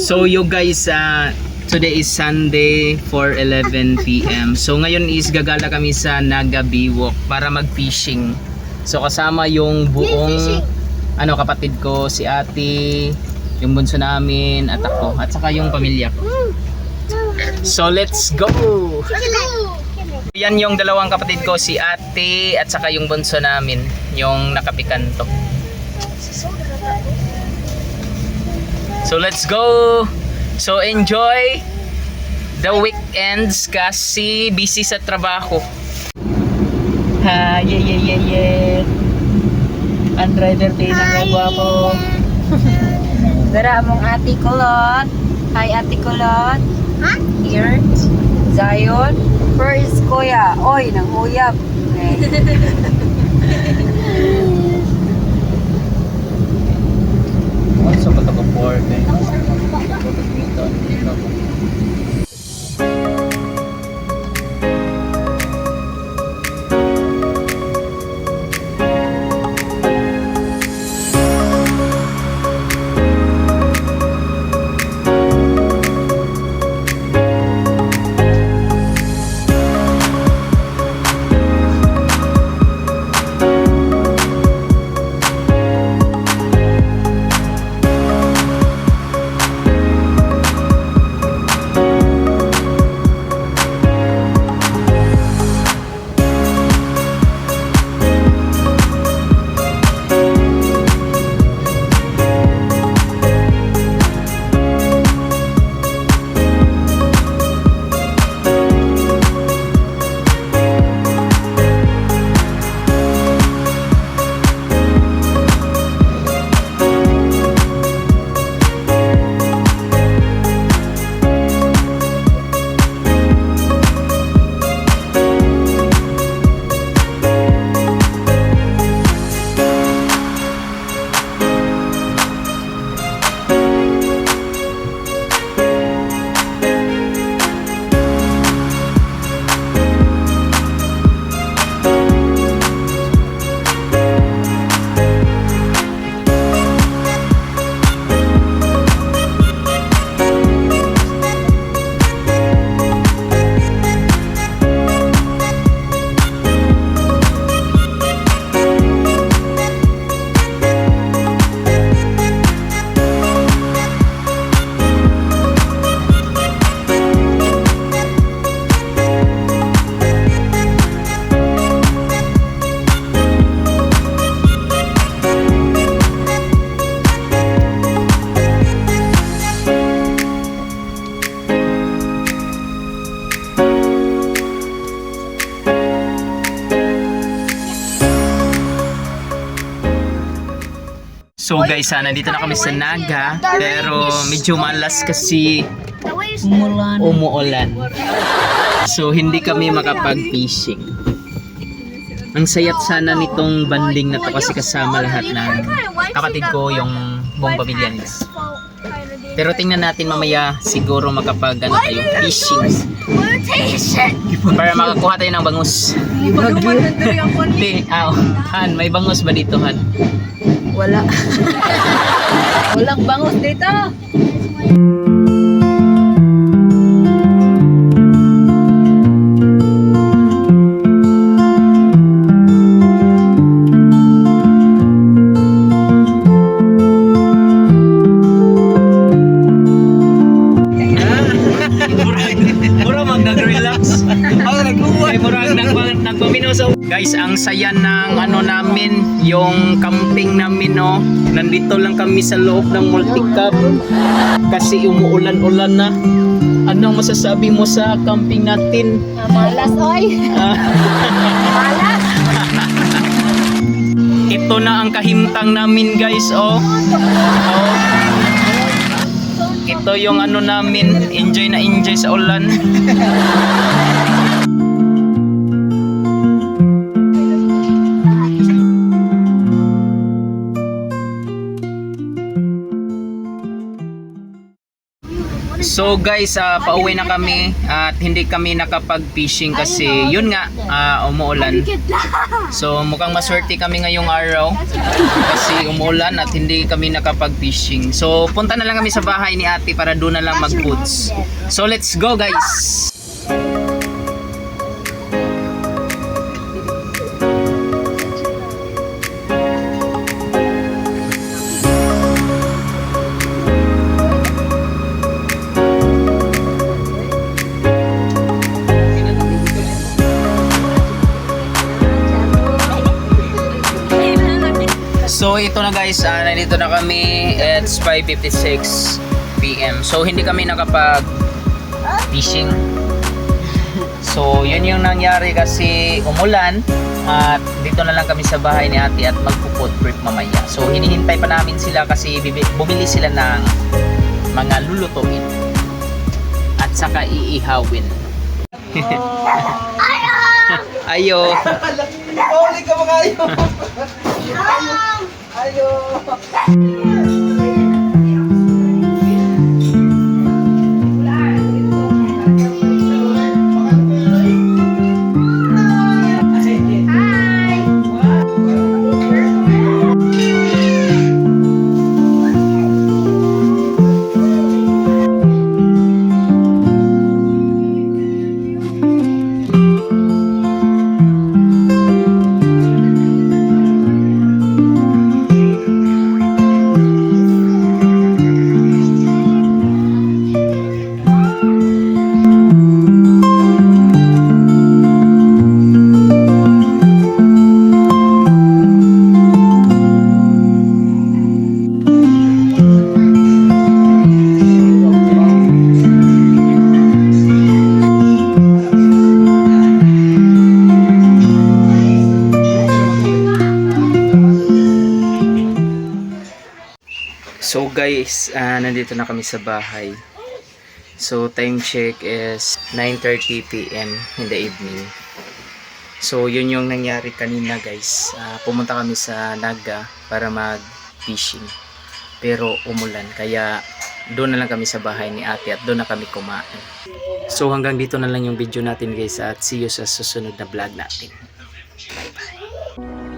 So you guys, today is Sunday 4:11 PM. So ngayon is gagala kami sa Naga Biwok para mag-fishing. So kasama yung buong kapatid ko, si ate, yung bunso namin at ako at saka yung pamilya ko. So let's go. Yan yung dalawang kapatid ko, si ate at saka yung bunso namin, yung nakapikanto. So let's go. So enjoy the weekends kasi busy sa trabaho. Ha, yeah. Ang driver din ang gwapo. Dara mong ate Kulot. Hi ate Kulot. Here. Zion. Where is Kuya? Oy, nang uyab. So pagka-board So guys, nandito na kami sa Naga, pero medyo malas kasi umuulan. So hindi kami makapag-fishing. Ang sayat sana nitong banding na to kasi kasama lahat ng kapatid ko, yung buong pamilya nila. Pero tingnan natin mamaya, siguro makapag tayo fishing. Para makakuha tayo ng bangus. Han, may bangus ba dito, Han? Wala. Walang bangus dito. Guys, ang saya ng namin, yung camping namin, no. Nandito lang kami sa loob ng multicab kasi umuulan-ulan na. Anong masasabi mo sa camping natin? Malas, oy. Malas. Ito na ang kahimtang namin, guys, oh. Ito yung namin, enjoy na enjoy sa ulan. So guys, pauwi na kami at hindi kami nakapag-fishing kasi yun nga, umuulan. So mukhang maswerte kami ngayong araw kasi umuulan at hindi kami nakapag-fishing. So punta na lang kami sa bahay ni ate para doon na lang mag-foods. So let's go guys! So ito na guys, nandito na kami. It's 5:56 PM. So hindi kami nakapag fishing. So yun yung nangyari kasi umulan at dito na lang kami sa bahay ni ate at magpo-food trip mamaya. So hinihintay pa namin sila kasi bumili sila ng mga lulutuin at saka iihawin. Ayo. Huli ka mga ayo. Ayo. So guys, nandito na kami sa bahay. So time check is 9:30 PM in the evening. So yun yung nangyari kanina guys. Pumunta kami sa Naga para mag-fishing. Pero umulan kaya doon na lang kami sa bahay ni ate at doon na kami kumain. So hanggang dito na lang yung video natin guys at see you sa susunod na vlog natin. Bye bye.